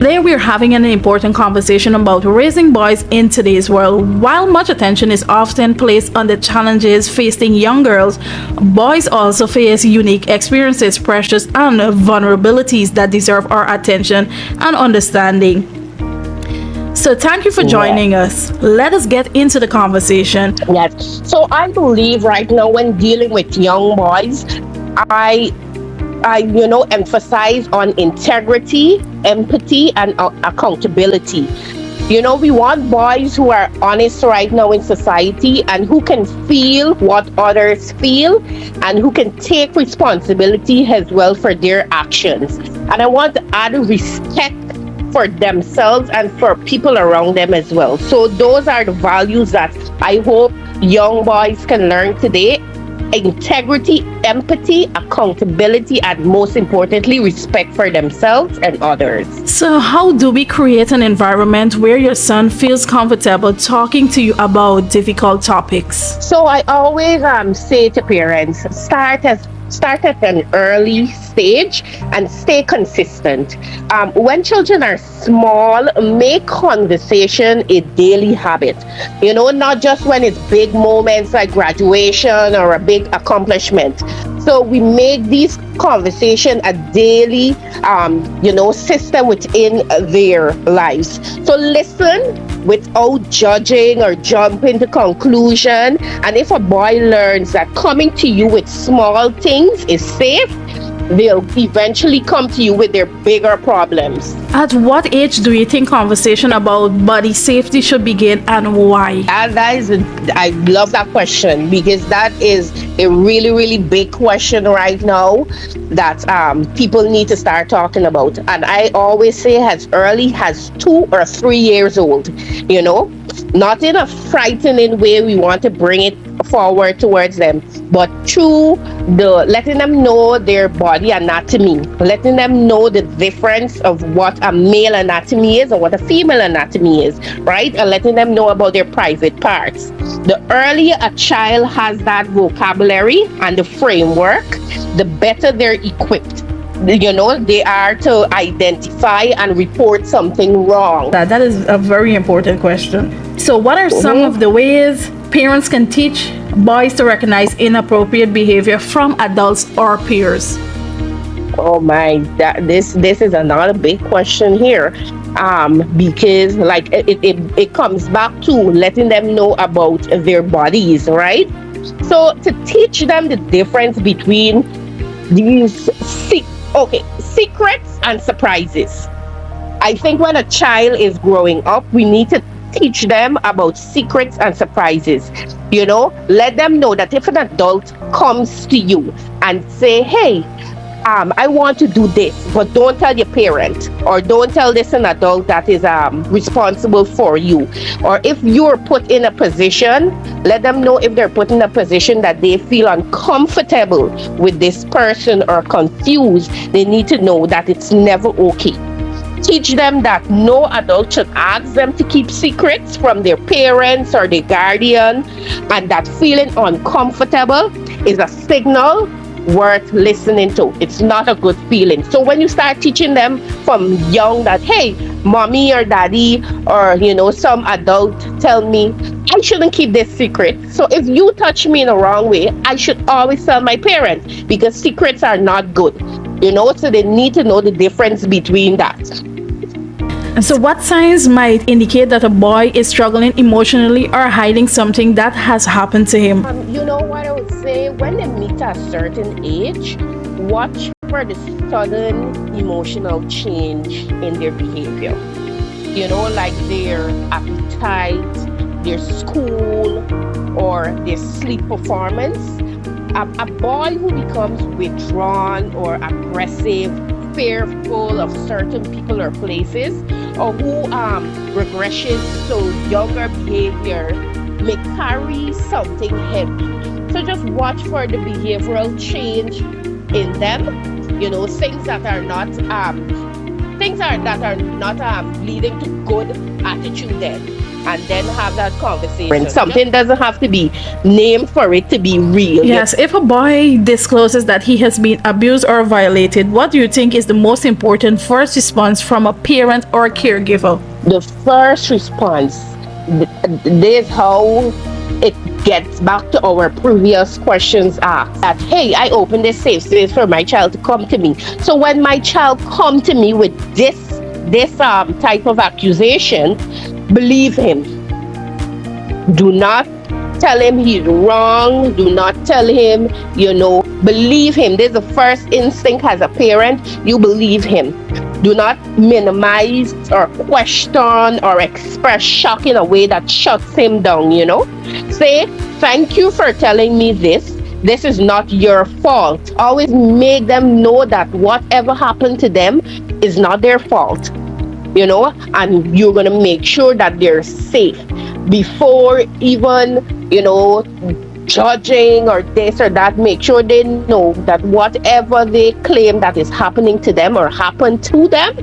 Today we're having an important conversation about raising boys in today's world. While much attention is often placed on the challenges facing young girls, boys also face unique experiences, pressures, and vulnerabilities that deserve our attention and understanding. So thank you for joining us. Let us get into the conversation. Yes. So I believe right now when dealing with young boys, I emphasize on integrity, empathy, and accountability. We want boys who are honest right now in society and who can feel what others feel and who can take responsibility as well for their actions. And I want to add respect for themselves and for people around them as well. So those are the values that I hope young boys can learn today. Integrity, empathy, accountability, and most importantly, respect for themselves and others. So how do we create an environment where your son feels comfortable talking to you about difficult topics? So I always say to parents, start at an early stage and stay consistent. When children are small, make conversation a daily habit. Not just when it's big moments like graduation or a big accomplishment. So we make these conversation a daily, system within their lives. So listen without judging or jumping to conclusion. And if a boy learns that coming to you with small things is safe, they'll eventually come to you with their bigger problems. At what age do you think conversation about body safety should begin and why? And I love that question because that is a really, really big question right now that people need to start talking about. And I always say as early as 2 or 3 years old, not in a frightening way. We want to bring it forward towards them, but through the letting them know their body anatomy, letting them know the difference of what a male anatomy is and what a female anatomy is, right? And letting them know about their private parts. The earlier a child has that vocabulary and the framework, the better they're equipped. They are to identify and report something wrong. That is a very important question. So what are some of the ways parents can teach boys to recognize inappropriate behavior from adults or peers? Oh my, this is another big question here, because like it comes back to letting them know about their bodies, right? So to teach them the difference between these secrets and surprises. I think when a child is growing up, we need to teach them about secrets and surprises. Let them know that if an adult comes to you and say, hey, I want to do this, but don't tell your parent, or don't tell this an adult that is responsible for you. Or if you're put in a position, let them know if they're put in a position that they feel uncomfortable with this person or confused, they need to know that it's never okay. Teach them that no adult should ask them to keep secrets from their parents or their guardian, and that feeling uncomfortable is a signal worth listening to. It's not a good feeling. So when you start teaching them from young that, hey, mommy or daddy or some adult tell me I shouldn't keep this secret, so if you touch me in the wrong way, I should always tell my parents, because secrets are not good. So they need to know the difference between that. And so what signs might indicate that a boy is struggling emotionally or hiding something that has happened to him? What I would say, when they meet a certain age, watch for the sudden emotional change in their behavior. Like their appetite, their school, or their sleep performance. A boy who becomes withdrawn or aggressive, fearful of certain people or places, or who regresses to younger behavior may carry something heavy. So just watch for the behavioral change in them. Things that are not leading to good attitude then. and then have that conversation. Something doesn't have to be named for it to be real. Yes, if a boy discloses that he has been abused or violated, what do you think is the most important first response from a parent or a caregiver? The first response, this is how it gets back to our previous questions asked, that hey, I opened this safe space for my child to come to me. So when my child come to me with this type of accusation, believe him. Do not tell him he's wrong. Do not tell him, believe him. This is the first instinct as a parent. You believe him. Do not minimize or question or express shock in a way that shuts him down, Say, thank you for telling me this. This is not your fault. Always make them know that whatever happened to them is not their fault, and you're going to make sure that they're safe before even, judging or this or that. Make sure they know that whatever they claim that is happening to them or happened to them,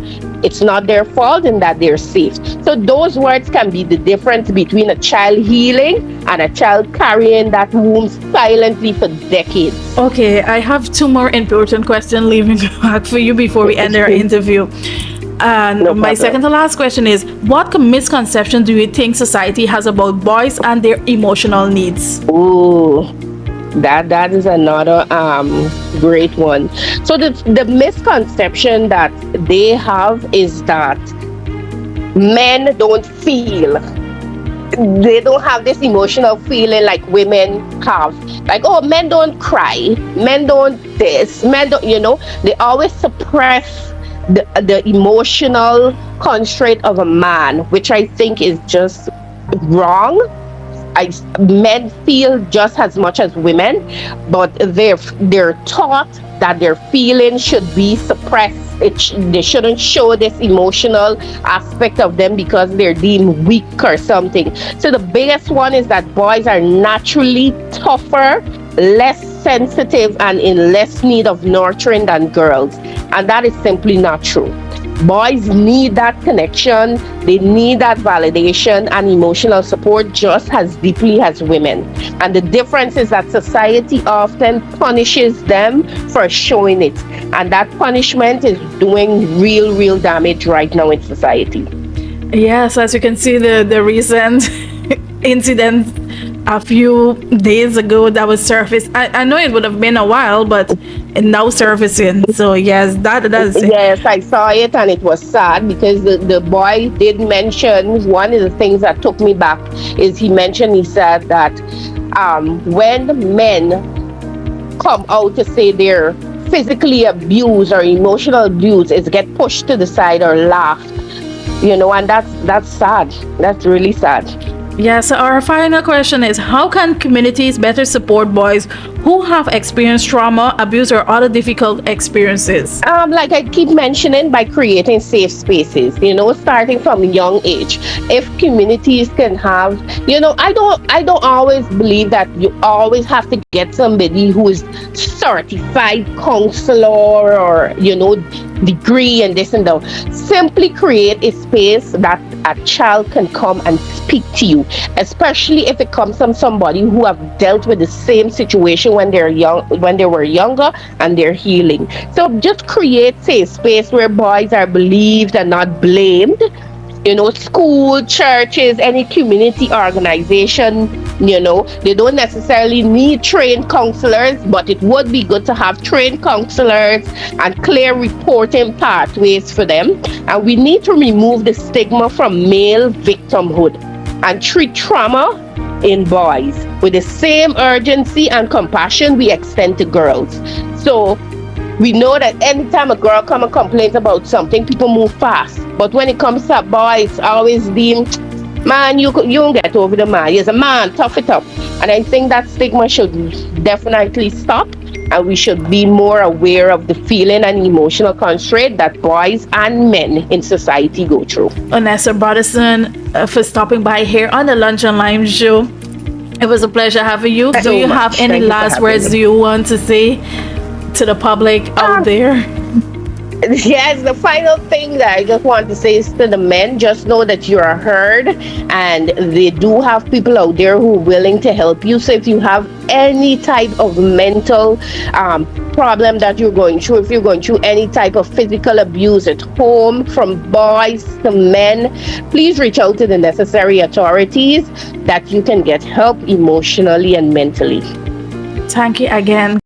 it's not their fault and that they're safe. So those words can be the difference between a child healing and a child carrying that wound silently for decades. Okay, I have two more important questions leaving back for you before we end our interview. And my second to last question is, what misconception do you think society has about boys and their emotional needs? Ooh, that is another great one. So the misconception that they have is that men don't feel. They don't have this emotional feeling like women have. Like, oh, men don't cry, men don't this, men don't, they always suppress the emotional constraint of a man, which I think is just wrong. Men feel just as much as women, but they're taught that their feelings should be suppressed. They shouldn't show this emotional aspect of them because they're deemed weak or something. So the biggest one is that boys are naturally tougher, less sensitive, and in less need of nurturing than girls. And that is simply not true. Boys need that connection, they need that validation and emotional support just as deeply as women. And the difference is that society often punishes them for showing it. And that punishment is doing real damage right now in society. Yes, as you can see, the recent incident a few days ago that was surfaced. I know it would have been a while, but now surfacing. So yes, that's yes, I saw it and it was sad because the boy did mention, one of the things that took me back is he said that when men come out to say they're physically abused or emotional abuse, is get pushed to the side or laughed, and that's sad. That's really sad. Yes, our final question is, how can communities better support boys who have experienced trauma, abuse, or other difficult experiences? Like I keep mentioning, by creating safe spaces, starting from a young age. If communities can have, I don't always believe that you always have to get somebody who is certified counselor or, degree and this and that. Simply create a space that a child can come and speak to you, especially if it comes from somebody who have dealt with the same situation when they were younger and they're healing. So just create a space where boys are believed and not blamed. School, churches, any community organization, they don't necessarily need trained counselors, but it would be good to have trained counselors and clear reporting pathways for them. And we need to remove the stigma from male victimhood and treat trauma in boys with the same urgency and compassion we extend to girls. So we know that anytime a girl come and complains about something, people move fast. But when it comes to boys, always deemed, man, you don't get over the man. He's a man, tough it up. And I think that stigma should definitely stop. And we should be more aware of the feeling and emotional constraint that boys and men in society go through. Onessa Broderson, for stopping by here on the Lunch and Lime Show. It was a pleasure having you. Do you have any last words you want to say to the public out there? Yes, the final thing that I just want to say is to the men, just know that you are heard and they do have people out there who are willing to help you. So if you have any type of mental problem that you're going through, if you're going through any type of physical abuse at home from boys to men, please reach out to the necessary authorities that you can get help emotionally and mentally. Thank you again.